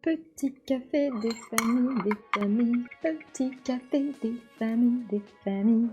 Petit café des familles, petit café des familles.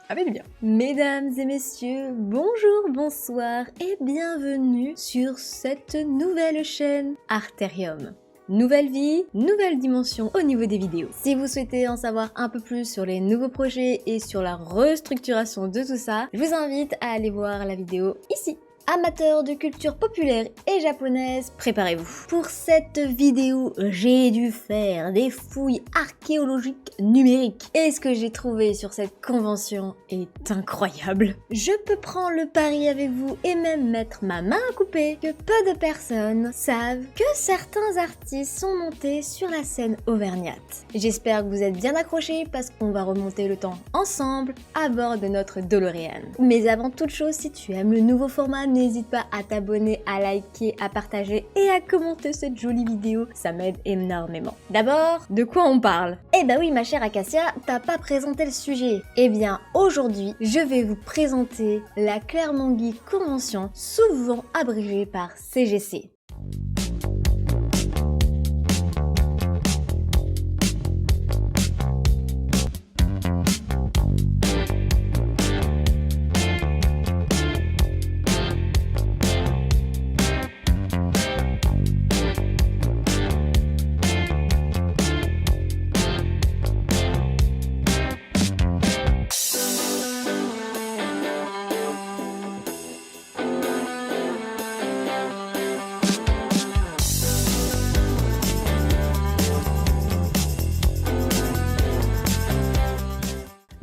Ah mais bien. Mesdames et messieurs, bonjour, bonsoir et bienvenue sur cette nouvelle chaîne Arterium. Nouvelle vie, nouvelle dimension au niveau des vidéos. Si vous souhaitez en savoir un peu plus sur les nouveaux projets et sur la restructuration de tout ça, je vous invite à aller voir la vidéo ici. Amateurs de culture populaire et japonaise, préparez-vous. Pour cette vidéo, j'ai dû faire des fouilles archéologiques numériques. Et ce que j'ai trouvé sur cette convention est incroyable. Je peux prendre le pari avec vous et même mettre ma main à couper que peu de personnes savent que certains artistes sont montés sur la scène auvergnate. J'espère que vous êtes bien accrochés parce qu'on va remonter le temps ensemble à bord de notre DeLorean. Mais avant toute chose, si tu aimes le nouveau format, n'hésite pas à t'abonner, à liker, à partager et à commenter cette jolie vidéo, ça m'aide énormément. D'abord, de quoi on parle? Eh bah oui ma chère Acacia, t'as pas présenté le sujet. Eh bien aujourd'hui, je vais vous présenter la Clermont Geek Convention, souvent abrégée par CGC.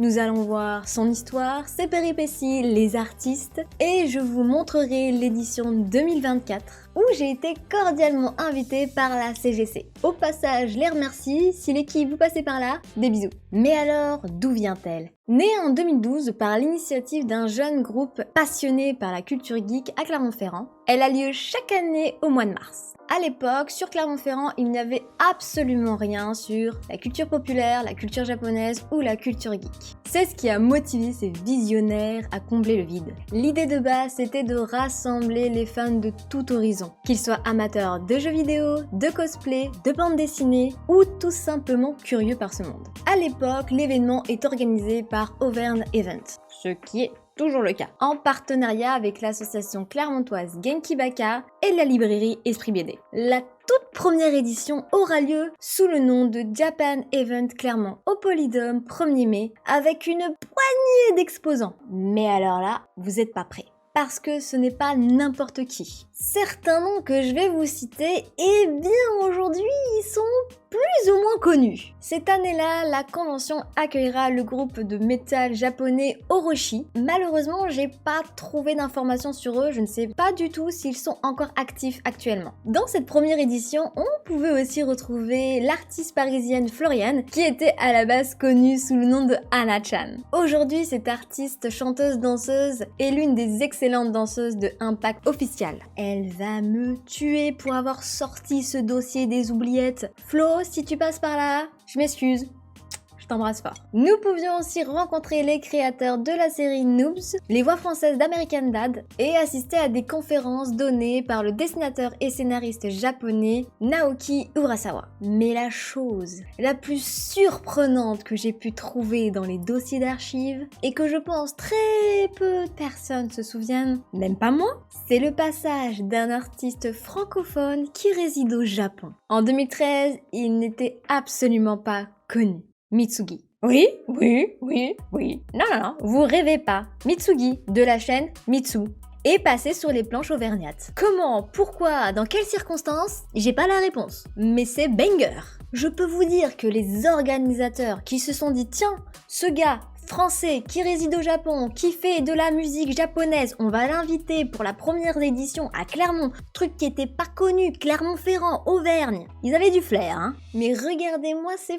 Nous allons voir son histoire, ses péripéties, les artistes et je vous montrerai l'édition 2024 où j'ai été cordialement invitée par la CGC. Au passage, je les remercie, si l'équipe vous passez par là, des bisous. Mais alors, d'où vient-elle? Née en 2012 par l'initiative d'un jeune groupe passionné par la culture geek à Clermont-Ferrand, elle a lieu chaque année au mois de mars. À l'époque, sur Clermont-Ferrand, il n'y avait absolument rien sur la culture populaire, la culture japonaise ou la culture geek. C'est ce qui a motivé ces visionnaires à combler le vide. L'idée de base, c'était de rassembler les fans de tout horizon, qu'ils soient amateurs de jeux vidéo, de cosplay, de bande dessinée ou tout simplement curieux par ce monde. À l'époque, l'événement est organisé par Auvergne Event, ce qui est toujours le cas, en partenariat avec l'association clermontoise Genki Baka et la librairie Esprit BD. La toute première édition aura lieu sous le nom de Japan Event Clermont au Polydome 1er mai avec une poignée d'exposants. Mais alors là, vous n'êtes pas prêts. Parce que ce n'est pas n'importe qui. Certains noms que je vais vous citer, eh bien aujourd'hui, ils sont plus ou moins connus. Cette année-là, la convention accueillera le groupe de métal japonais Orochi. Malheureusement, j'ai pas trouvé d'informations sur eux, je ne sais pas du tout s'ils sont encore actifs actuellement. Dans cette première édition, on pouvait aussi retrouver l'artiste parisienne Floriane, qui était à la base connue sous le nom de Anna-chan. Aujourd'hui, cette artiste chanteuse-danseuse est l'une des excellentes danseuses de Impact Official. Elle va me tuer pour avoir sorti ce dossier des oubliettes. Flo, si tu passes par là, je m'excuse. Je t'embrasse fort. Nous pouvions aussi rencontrer les créateurs de la série Noobs, les voix françaises d'American Dad et assister à des conférences données par le dessinateur et scénariste japonais Naoki Urasawa. Mais la chose la plus surprenante que j'ai pu trouver dans les dossiers d'archives et que je pense très peu de personnes se souviennent, même pas moi, c'est le passage d'un artiste francophone qui réside au Japon. En 2013, il n'était absolument pas connu. Mitsugi. Oui. Non, vous rêvez pas. Mitsugi, de la chaîne Mitsu, est passé sur les planches auvergnates. Comment, pourquoi, dans quelles circonstances? J'ai pas la réponse, mais c'est banger. Je peux vous dire que les organisateurs qui se sont dit tiens, ce gars français qui réside au Japon, qui fait de la musique japonaise, on va l'inviter pour la première édition à Clermont, truc qui était pas connu, Clermont-Ferrand, Auvergne. Ils avaient du flair, hein. Mais regardez-moi ces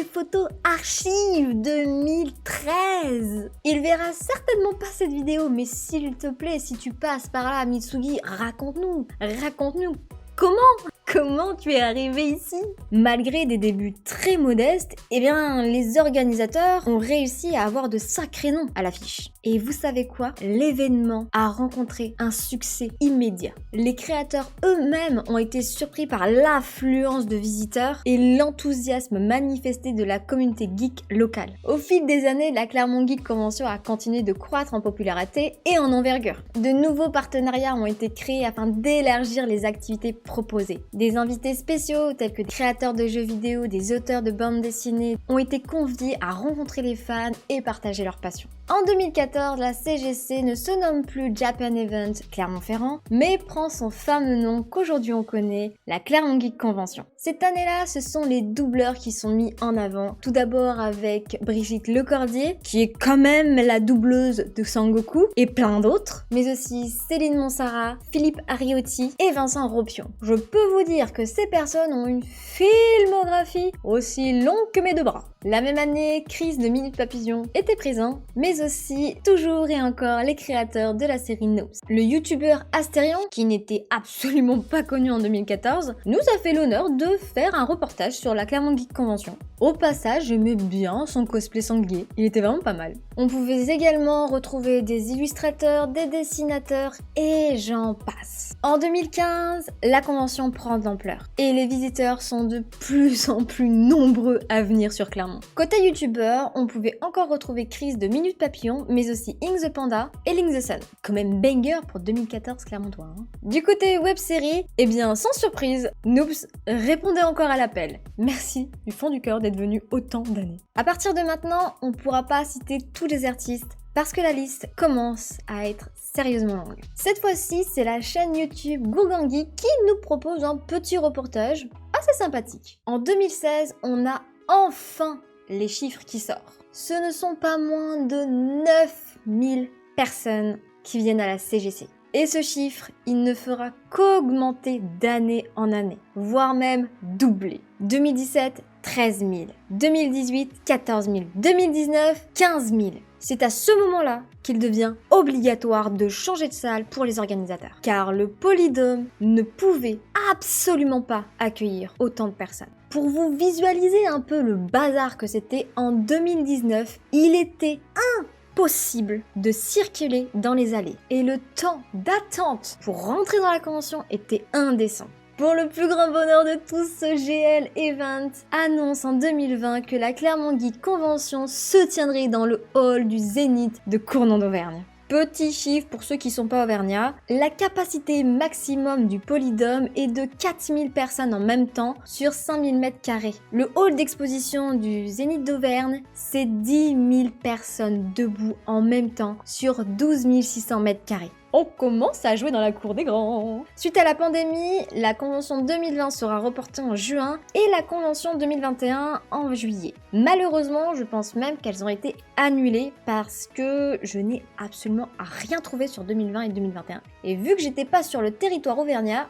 photos archives 2013. Il verra certainement pas cette vidéo, mais s'il te plaît, si tu passes par là, Mitsugi, raconte-nous, comment? Comment tu es arrivé ici? Malgré des débuts très modestes, eh bien, les organisateurs ont réussi à avoir de sacrés noms à l'affiche. Et vous savez quoi? L'événement a rencontré un succès immédiat. Les créateurs eux-mêmes ont été surpris par l'affluence de visiteurs et l'enthousiasme manifesté de la communauté geek locale. Au fil des années, la Clermont Geek Convention a continué de croître en popularité et en envergure. De nouveaux partenariats ont été créés afin d'élargir les activités proposées. Des invités spéciaux tels que des créateurs de jeux vidéo, des auteurs de bandes dessinées ont été conviés à rencontrer les fans et partager leur passion. En 2014, la CGC ne se nomme plus Japan Event Clermont-Ferrand, mais prend son fameux nom qu'aujourd'hui on connaît, la Clermont Geek Convention. Cette année-là, ce sont les doubleurs qui sont mis en avant. Tout d'abord avec Brigitte Lecordier, qui est quand même la doubleuse de Sangoku, et plein d'autres, mais aussi Céline Monsara, Philippe Ariotti et Vincent Ropion. Je peux vous dire que ces personnes ont une filmographie aussi longue que mes deux bras. La même année, Chris de Minute Papillon était présent, mais aussi toujours et encore les créateurs de la série Noobs. Le youtubeur Astérion, qui n'était absolument pas connu en 2014, nous a fait l'honneur de faire un reportage sur la Clermont Geek Convention. Au passage, j'aimais bien son cosplay sanglier, il était vraiment pas mal. On pouvait également retrouver des illustrateurs, des dessinateurs et j'en passe. En 2015, la convention prend de l'ampleur et les visiteurs sont de plus en plus nombreux à venir sur Clermont. Côté youtubeur, on pouvait encore retrouver Chris de Minute Papillon, mais aussi Ink the Panda et Link the Sun. Quand même banger pour 2014 Clermontois. Du côté web série, eh bien sans surprise, Noobs répondait encore à l'appel. Merci du fond du cœur d'être venu autant d'années. À partir de maintenant, on ne pourra pas citer tous les artistes parce que la liste commence à être sérieusement longue. Cette fois-ci, c'est la chaîne YouTube Gourgangui qui nous propose un petit reportage assez sympathique. En 2016, on a enfin les chiffres qui sortent. Ce ne sont pas moins de 9000 personnes qui viennent à la CGC. Et ce chiffre, il ne fera qu'augmenter d'année en année, voire même doubler. 2017, 13 000. 2018, 14 000. 2019, 15 000. C'est à ce moment-là qu'il devient obligatoire de changer de salle pour les organisateurs. Car le Polydome ne pouvait absolument pas accueillir autant de personnes. Pour vous visualiser un peu le bazar que c'était en 2019, il était impossible de circuler dans les allées. Et le temps d'attente pour rentrer dans la convention était indécent. Pour le plus grand bonheur de tous, ce GL Event annonce en 2020 que la Clermont Geek Convention se tiendrait dans le hall du Zénith de Cournon d'Auvergne. Petit chiffre pour ceux qui sont pas auvergnats, la capacité maximum du Polydome est de 4000 personnes en même temps sur 5000 m². Le hall d'exposition du Zénith d'Auvergne, c'est 10 000 personnes debout en même temps sur 12 600 m². On commence à jouer dans la cour des grands. Suite à la pandémie, la convention 2020 sera reportée en juin et la convention 2021 en juillet. Malheureusement, je pense même qu'elles ont été annulées parce que je n'ai absolument rien trouvé sur 2020 et 2021. Et vu que j'étais pas sur le territoire auvergnat,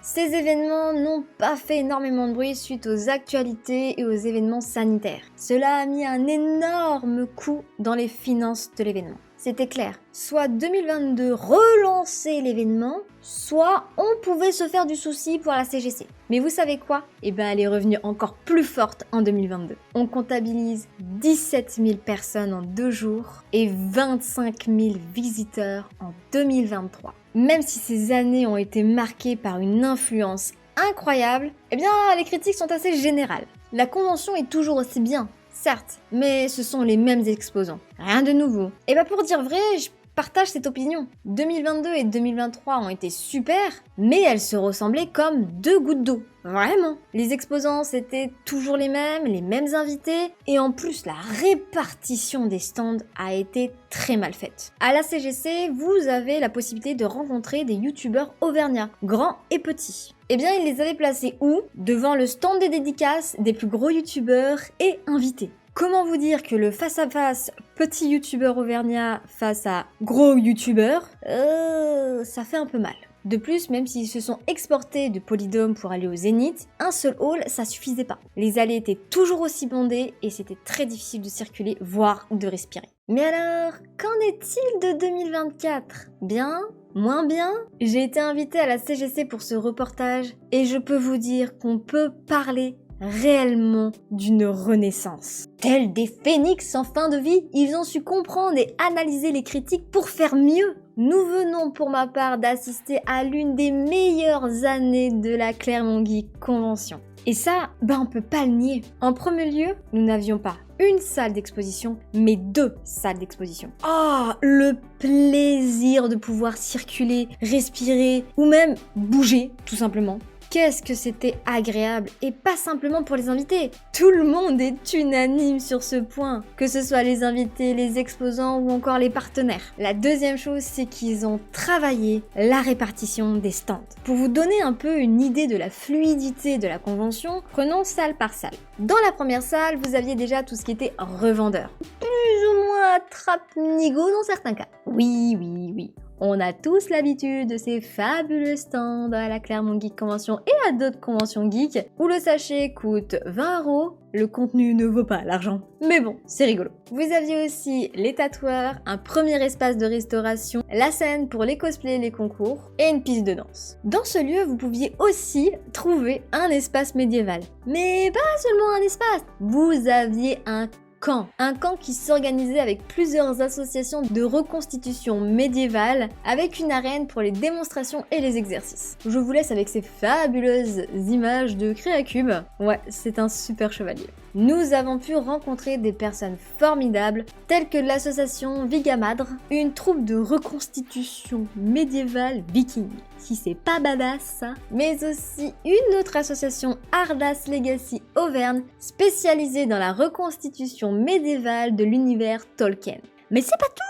ces événements n'ont pas fait énormément de bruit suite aux actualités et aux événements sanitaires. Cela a mis un énorme coup dans les finances de l'événement. C'était clair, soit 2022 relançait l'événement, soit on pouvait se faire du souci pour la CGC. Mais vous savez quoi? Eh ben elle est revenue encore plus forte en 2022. On comptabilise 17 000 personnes en 2 jours et 25 000 visiteurs en 2023. Même si ces années ont été marquées par une influence incroyable, eh bien les critiques sont assez générales. La convention est toujours aussi bien. Certes, mais ce sont les mêmes exposants. Rien de nouveau. Et bah pour dire vrai, je partage cette opinion. 2022 et 2023 ont été super, mais elles se ressemblaient comme deux gouttes d'eau. Vraiment. Les exposants, c'était toujours les mêmes invités, et en plus, la répartition des stands a été très mal faite. À la CGC, vous avez la possibilité de rencontrer des youtubeurs auvergnats, grands et petits. Eh bien, ils les avaient placés où? Devant le stand des dédicaces des plus gros youtubeurs et invités. Comment vous dire que le face-à-face petit youtubeur auvergnat face à gros youtubeur, ça fait un peu mal. De plus, même s'ils se sont exportés de Polydome pour aller au Zénith, un seul hall, ça suffisait pas. Les allées étaient toujours aussi bondées et c'était très difficile de circuler, voire de respirer. Mais alors, qu'en est-il de 2024? Bien, Moins bien, j'ai été invitée à la CGC pour ce reportage et je peux vous dire qu'on peut parler réellement d'une renaissance. Tels des phénix en fin de vie, ils ont su comprendre et analyser les critiques pour faire mieux. Nous venons pour ma part d'assister à l'une des meilleures années de la Clermont Geek Convention. Et ça, on peut pas le nier. En premier lieu, nous n'avions pas une salle d'exposition, mais 2 salles d'exposition. Oh, le plaisir de pouvoir circuler, respirer ou même bouger, tout simplement. Qu'est-ce que c'était agréable, et pas simplement pour les invités. Tout le monde est unanime sur ce point, que ce soit les invités, les exposants ou encore les partenaires. La deuxième chose, c'est qu'ils ont travaillé la répartition des stands. Pour vous donner un peu une idée de la fluidité de la convention, prenons salle par salle. Dans la première salle, vous aviez déjà tout ce qui était revendeur. Plus ou moins attrape-nigo dans certains cas. Oui. On a tous l'habitude de ces fabuleux stands à la Clermont Geek Convention et à d'autres conventions geeks où le sachet coûte 20 €, le contenu ne vaut pas l'argent. Mais bon, c'est rigolo. Vous aviez aussi les tatoueurs, un premier espace de restauration, la scène pour les cosplays et les concours et une piste de danse. Dans ce lieu, vous pouviez aussi trouver un espace médiéval. Mais pas seulement un espace, vous aviez un camp qui s'organisait avec plusieurs associations de reconstitution médiévale avec une arène pour les démonstrations et les exercices. Je vous laisse avec ces fabuleuses images de Créacube. Ouais, c'est un super chevalier. Nous avons pu rencontrer des personnes formidables telles que l'association Vigamadre, une troupe de reconstitution médiévale viking. Si c'est pas badass ça, mais aussi une autre association Ardas Legacy Auvergne spécialisée dans la reconstitution médiévale de l'univers Tolkien. Mais c'est pas tout!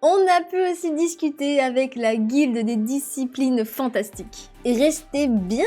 On a pu aussi discuter avec la guilde des disciplines fantastiques. Et restez bien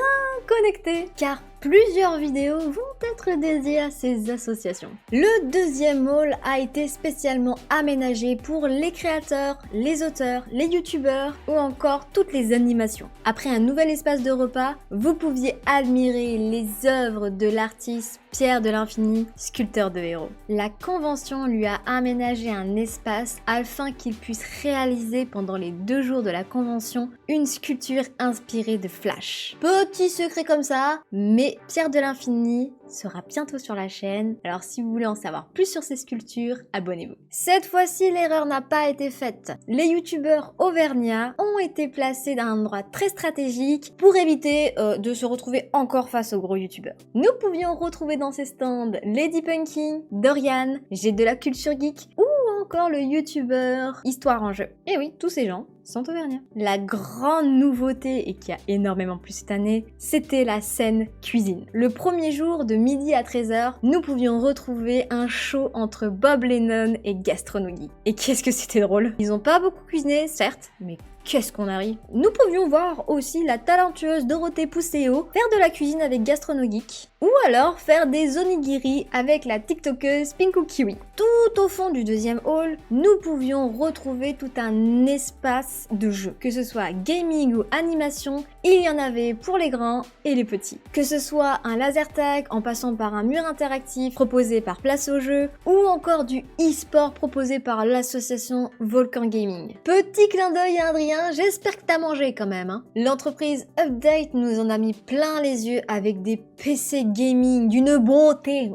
connectés, car plusieurs vidéos vont être dédiées à ces associations. Le deuxième hall a été spécialement aménagé pour les créateurs, les auteurs, les youtubeurs ou encore toutes les animations. Après un nouvel espace de repas, vous pouviez admirer les œuvres de l'artiste Pierre de l'Infini, sculpteur de héros. La convention lui a aménagé un espace afin qu'il puisse réaliser pendant les 2 jours de la convention une sculpture inspirée de Flash. Petit secret comme ça, mais Pierre de l'Infini sera bientôt sur la chaîne, alors si vous voulez en savoir plus sur ces sculptures, abonnez-vous. Cette fois-ci, l'erreur n'a pas été faite. Les youtubeurs auvergnats ont été placés dans un endroit très stratégique pour éviter de se retrouver encore face aux gros youtubeurs. Nous pouvions retrouver dans ces stands Lady Punky, Dorian, J'ai de la culture geek ou encore le youtubeur Histoire en jeu. Et oui, tous ces gens sont auvergnats. La grande nouveauté, et qui a énormément plu cette année, c'était la scène cuisine. Le premier jour, de midi à 13h, nous pouvions retrouver un show entre Bob Lennon et Gastronogie. Et qu'est-ce que c'était drôle! Ils ont pas beaucoup cuisiné, certes, mais qu'est-ce qu'on a ri! Nous pouvions voir aussi la talentueuse Dorothée Pousséo faire de la cuisine avec Gastronogeek, ou alors faire des onigiri avec la tiktokeuse Pinku Kiwi. Tout au fond du deuxième hall, nous pouvions retrouver tout un espace de jeu. Que ce soit gaming ou animation, il y en avait pour les grands et les petits. Que ce soit un laser tag en passant par un mur interactif proposé par Place au Jeu, ou encore du e-sport proposé par l'association Volcan Gaming. Petit clin d'œil à Adrien, j'espère que t'as mangé quand même, hein. L'entreprise Update nous en a mis plein les yeux avec des PC gaming d'une beauté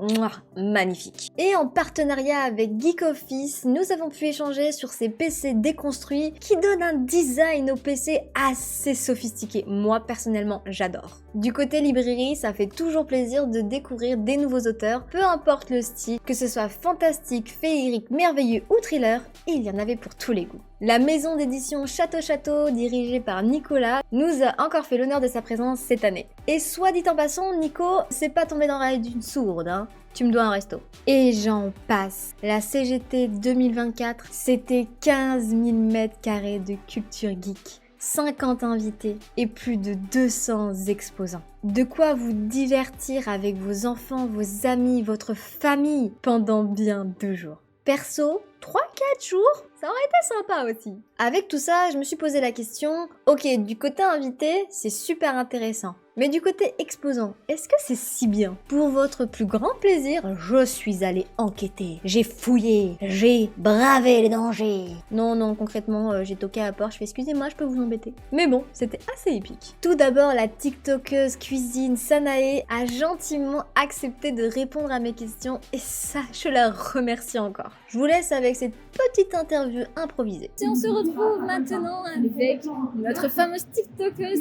magnifique. Et en partenariat avec Geek Office, nous avons pu échanger sur ces PC déconstruits qui donnent un design au PC assez sophistiqué. Moi personnellement, j'adore. Du côté librairie, ça fait toujours plaisir de découvrir des nouveaux auteurs, peu importe le style, que ce soit fantastique, féerique, merveilleux ou thriller, il y en avait pour tous les goûts. La maison d'édition Château, dirigée par Nicolas, nous a encore fait l'honneur de sa présence cette année. Et soit dit en passant, Nico, c'est pas tombé dans l'oreille d'une sourde, hein. Tu me dois un resto. Et j'en passe. La CGT 2024, c'était 15 000 m² de culture geek, 50 invités et plus de 200 exposants. De quoi vous divertir avec vos enfants, vos amis, votre famille pendant bien 2 jours. Perso, 3-4 jours, Ça aurait été sympa aussi. Avec tout ça, je me suis posé la question, ok, du côté invité, c'est super intéressant. Mais du côté exposant, est-ce que c'est si bien? Pour votre plus grand plaisir, je suis allée enquêter, j'ai fouillé, j'ai bravé les dangers. Non, concrètement, j'ai toqué à la porte, je fais excusez-moi, je peux vous embêter. Mais bon, c'était assez épique. Tout d'abord, la tiktokeuse cuisine Sanae a gentiment accepté de répondre à mes questions et ça, je la remercie encore. Je vous laisse avec cette petite interview improvisée. Et on se retrouve maintenant avec notre fameuse tiktokeuse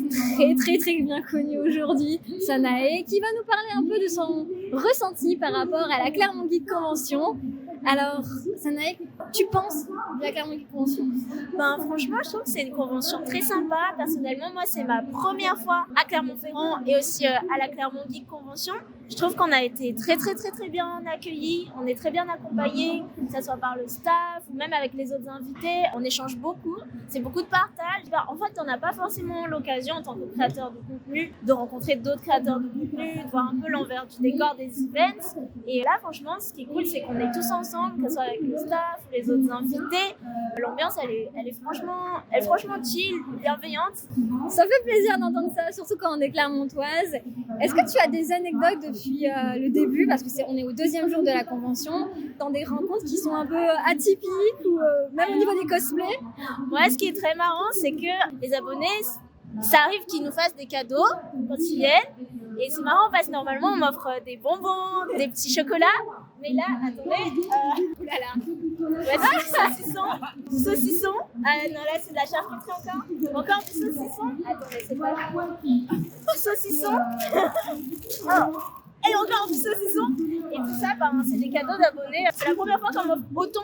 très bien connue aujourd'hui, Sanae, qui va nous parler un peu de son ressenti par rapport à la Clermont Geek Convention. Alors, Sanae, tu penses de la Clermont Geek Convention? Franchement, je trouve que c'est une convention très sympa. Personnellement, moi, c'est ma première fois à Clermont-Ferrand et aussi à la Clermont Geek Convention. Je trouve qu'on a été très bien accueillis. On est très bien accompagnés, que ce soit par le staff ou même avec les autres invités. On échange beaucoup. C'est beaucoup de partage. En fait, on n'a pas forcément l'occasion, en tant que créateur de contenu, de rencontrer d'autres créateurs de contenu, de voir un peu l'envers du décor des events. Et là, franchement, ce qui est cool, c'est qu'on est tous ensemble, que ce soit avec le staff ou les autres invités. L'ambiance, elle est franchement chill, bienveillante. Ça fait plaisir d'entendre ça, surtout quand on est clermontoise. Est-ce que tu as des anecdotes depuis le début, parce que on est au 2e jour de la convention, dans des rencontres qui sont un peu atypiques ou même au niveau des cosplays? Ouais, ce qui est très marrant, c'est que les abonnés, ça arrive qu'ils nous fassent des cadeaux quand ils viennent. Et c'est marrant parce que normalement, on m'offre des bonbons, des petits chocolats. Mais là, attendez, oulala, ouais, du saucisson. Non, là, c'est de la charcuterie encore du saucisson. Attendez, c'est pas du saucisson. Oh. Et encore du saucisson. Et tout ça, c'est des cadeaux d'abonnés. C'est la première fois qu'on m'offre autant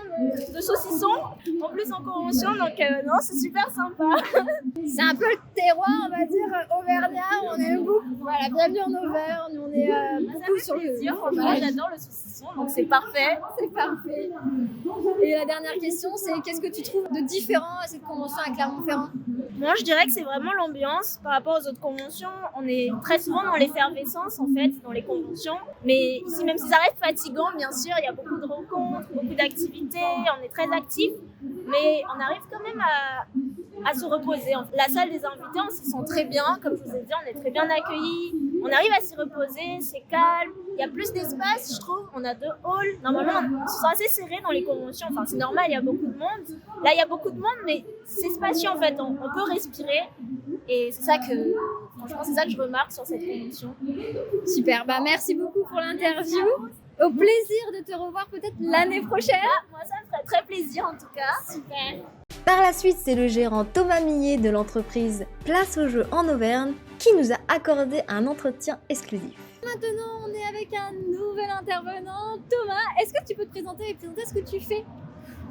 de saucissons, en plus en convention, donc non, c'est super sympa. C'est un peu le terroir, on va dire, auvergnat, on aime beaucoup. Voilà, bienvenue en Auvergne, on est beaucoup sur plaisir, franchement, j'adore le saucisson, donc c'est parfait. C'est parfait. Et la dernière question, c'est qu'est-ce que tu trouves de différent à cette convention à Clermont-Ferrand? Moi, je dirais que c'est vraiment l'ambiance par rapport aux autres conventions. On est très souvent dans l'effervescence, en fait, dans les conventions. Mais ici, même si ça reste fatigant, bien sûr, il y a beaucoup de rencontres, beaucoup d'activités, on est très actifs. Mais on arrive quand même à se reposer. La salle des invités, on s'y sent très bien. Comme je vous ai dit, on est très bien accueillis. On arrive à s'y reposer, c'est calme. Il y a plus d'espace, je trouve. On a 2 halls. Normalement, on se sent assez serré dans les conventions. Enfin, c'est normal, il y a beaucoup de monde. Là, il y a beaucoup de monde, mais c'est spacieux en fait. On peut respirer. Et c'est ça que, franchement, c'est ça que je remarque sur cette convention. Super, merci beaucoup pour l'interview. Au plaisir de te revoir peut-être l'année prochaine. Moi, ça me ferait très plaisir en tout cas. Super. Par la suite, c'est le gérant Thomas Millet de l'entreprise Place au Jeu en Auvergne qui nous a accordé un entretien exclusif. Maintenant, on est avec un nouvel intervenant. Thomas, est-ce que tu peux te présenter et présenter ce que tu fais?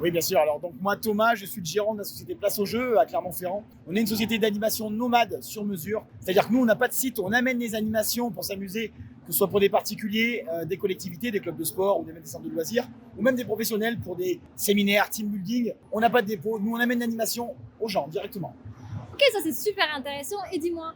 Oui, bien sûr. Alors, donc, moi, Thomas, je suis le gérant de la société Place au Jeu à Clermont-Ferrand. On est une société d'animation nomade sur mesure. C'est-à-dire que nous, on n'a pas de site, on amène les animations pour s'amuser, que ce soit pour des particuliers, des collectivités, des clubs de sport ou des centres de loisirs, ou même des professionnels pour des séminaires, team building. On n'a pas de dépôt. Nous, on amène l'animation aux gens directement. Ok, ça c'est super intéressant. Et dis-moi,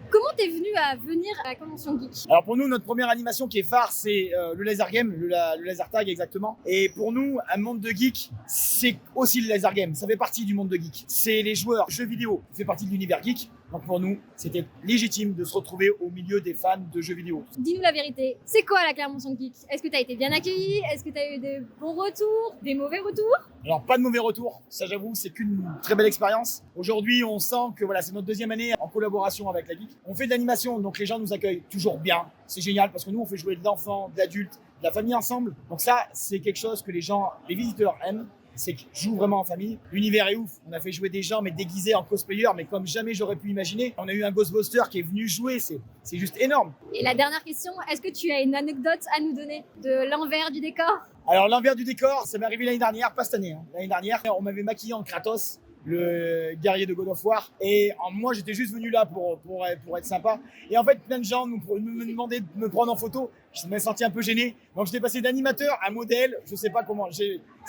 comment t'es venu à venir à la convention geek? Alors pour nous, notre première animation qui est phare, c'est le laser game, le laser tag exactement. Et pour nous, un monde de geek, c'est aussi le laser game. Ça fait partie du monde de geek. C'est les joueurs jeux vidéo, ça fait partie de l'univers geek. Donc pour nous, c'était légitime de se retrouver au milieu des fans de jeux vidéo. Dis-nous la vérité, c'est quoi la Clermont Geek? Est-ce que t'as été bien accueilli? Est-ce que t'as eu des bons retours? Des mauvais retours? Alors pas de mauvais retours, ça j'avoue, c'est qu'une très belle expérience. Aujourd'hui, on sent que voilà, c'est notre 2e année en collaboration avec la Geek. On fait de l'animation, donc les gens nous accueillent toujours bien. C'est génial parce que nous, on fait jouer de l'enfant, de l'adulte, de la famille ensemble. Donc ça, c'est quelque chose que les gens, les visiteurs aiment. C'est qu'ils jouent vraiment en famille. L'univers est ouf. On a fait jouer des gens, mais déguisés en cosplayer, mais comme jamais j'aurais pu imaginer. On a eu un Ghostbuster qui est venu jouer. C'est juste énorme. Et la dernière question, est-ce que tu as une anecdote à nous donner de l'envers du décor? Alors, l'envers du décor, ça m'est arrivé l'année dernière, pas cette année. L'année dernière, on m'avait maquillé en Kratos, le guerrier de God of War. Et moi, j'étais juste venu là pour être sympa. Et en fait, plein de gens me demandaient de me prendre en photo. Je me senti un peu gêné. Donc, j'étais passé d'animateur à modèle. Je sais pas comment.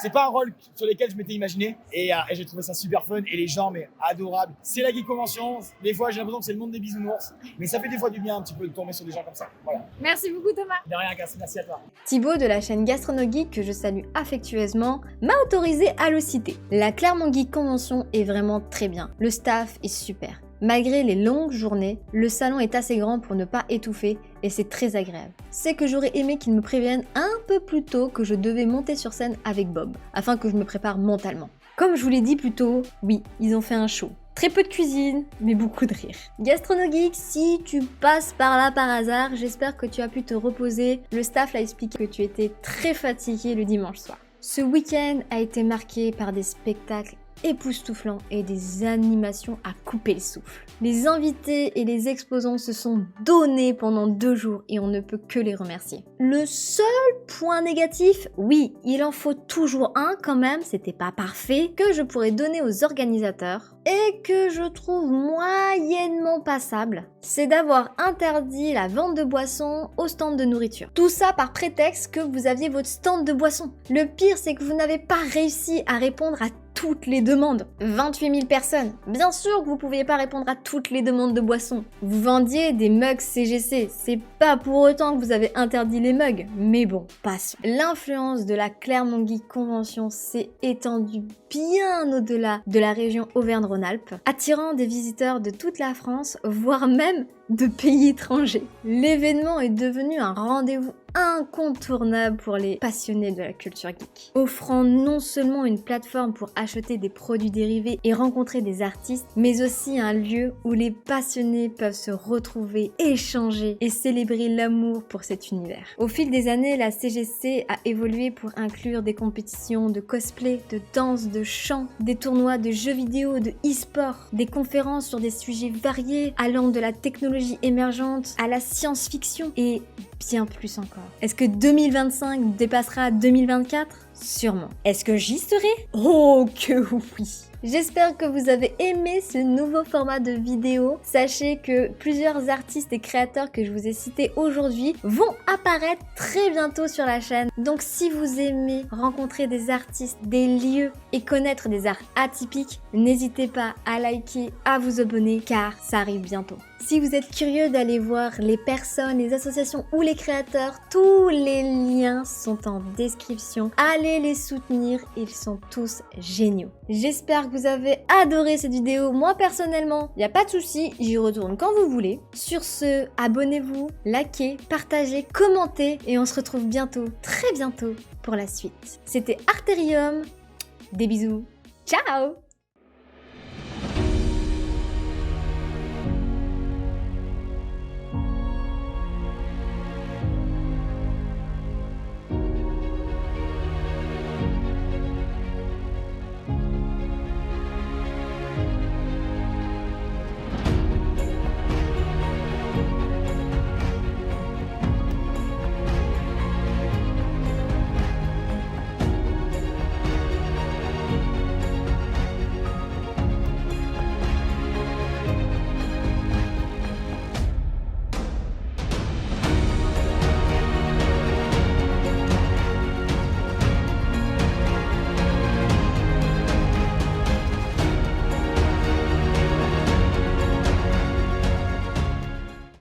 C'est pas un rôle sur lequel je m'étais imaginé et j'ai trouvé ça super fun et les gens mais adorables. C'est la Geek Convention. Des fois j'ai l'impression que c'est le monde des bisounours, mais ça fait des fois du bien un petit peu de tomber sur des gens comme ça. Voilà. Merci beaucoup Thomas. De rien, Cass, merci à toi. Thibaut de la chaîne Gastronogeek, que je salue affectueusement, m'a autorisé à le citer. La Clermont Geek Convention est vraiment très bien. Le staff est super. Malgré les longues journées, le salon est assez grand pour ne pas étouffer et c'est très agréable. C'est que j'aurais aimé qu'ils me préviennent un peu plus tôt que je devais monter sur scène avec Bob, afin que je me prépare mentalement. Comme je vous l'ai dit plus tôt, oui, ils ont fait un show. Très peu de cuisine, mais beaucoup de rire. Gastronogeek, si tu passes par là par hasard, j'espère que tu as pu te reposer. Le staff l'a expliqué que tu étais très fatigué le dimanche soir. Ce week-end a été marqué par des spectacles époustouflants et des animations à couper le souffle. Les invités et les exposants se sont donnés pendant 2 jours et on ne peut que les remercier. Le seul point négatif, oui, il en faut toujours un quand même, c'était pas parfait, que je pourrais donner aux organisateurs et que je trouve moyennement passable, c'est d'avoir interdit la vente de boissons au stand de nourriture. Tout ça par prétexte que vous aviez votre stand de boissons. Le pire, c'est que vous n'avez pas réussi à répondre à toutes les demandes. 28 000 personnes. Bien sûr que vous ne pouviez pas répondre à toutes les demandes de boissons. Vous vendiez des mugs CGC. C'est pas pour autant que vous avez interdit les mugs. Mais bon, passons. L'influence de la Clermont Geek Convention s'est étendue bien au-delà de la région Auvergne-Rhône-Alpes, attirant des visiteurs de toute la France, voire même de pays étrangers. L'événement est devenu un rendez-vous incontournable pour les passionnés de la culture geek, offrant non seulement une plateforme pour acheter des produits dérivés et rencontrer des artistes, mais aussi un lieu où les passionnés peuvent se retrouver, échanger et célébrer l'amour pour cet univers. Au fil des années, la CGC a évolué pour inclure des compétitions de cosplay, de danse, de chant, des tournois de jeux vidéo, de e-sport, des conférences sur des sujets variés allant de la technologie émergente à la science-fiction et bien plus encore. Est-ce que 2025 dépassera 2024 ? Sûrement. Est-ce que j'y serai ? Oh que oui. J'espère que vous avez aimé ce nouveau format de vidéo. Sachez que plusieurs artistes et créateurs que je vous ai cités aujourd'hui vont apparaître très bientôt sur la chaîne. Donc si vous aimez rencontrer des artistes, des lieux et connaître des arts atypiques, n'hésitez pas à liker, à vous abonner car ça arrive bientôt. Si vous êtes curieux d'aller voir les personnes, les associations ou les créateurs, tous les liens sont en description. Allez les soutenir, ils sont tous géniaux. J'espère que vous avez adoré cette vidéo. Moi personnellement, il n'y a pas de souci, j'y retourne quand vous voulez. Sur ce, abonnez-vous, likez, partagez, commentez et on se retrouve bientôt, très bientôt pour la suite. C'était Arterium, des bisous, ciao!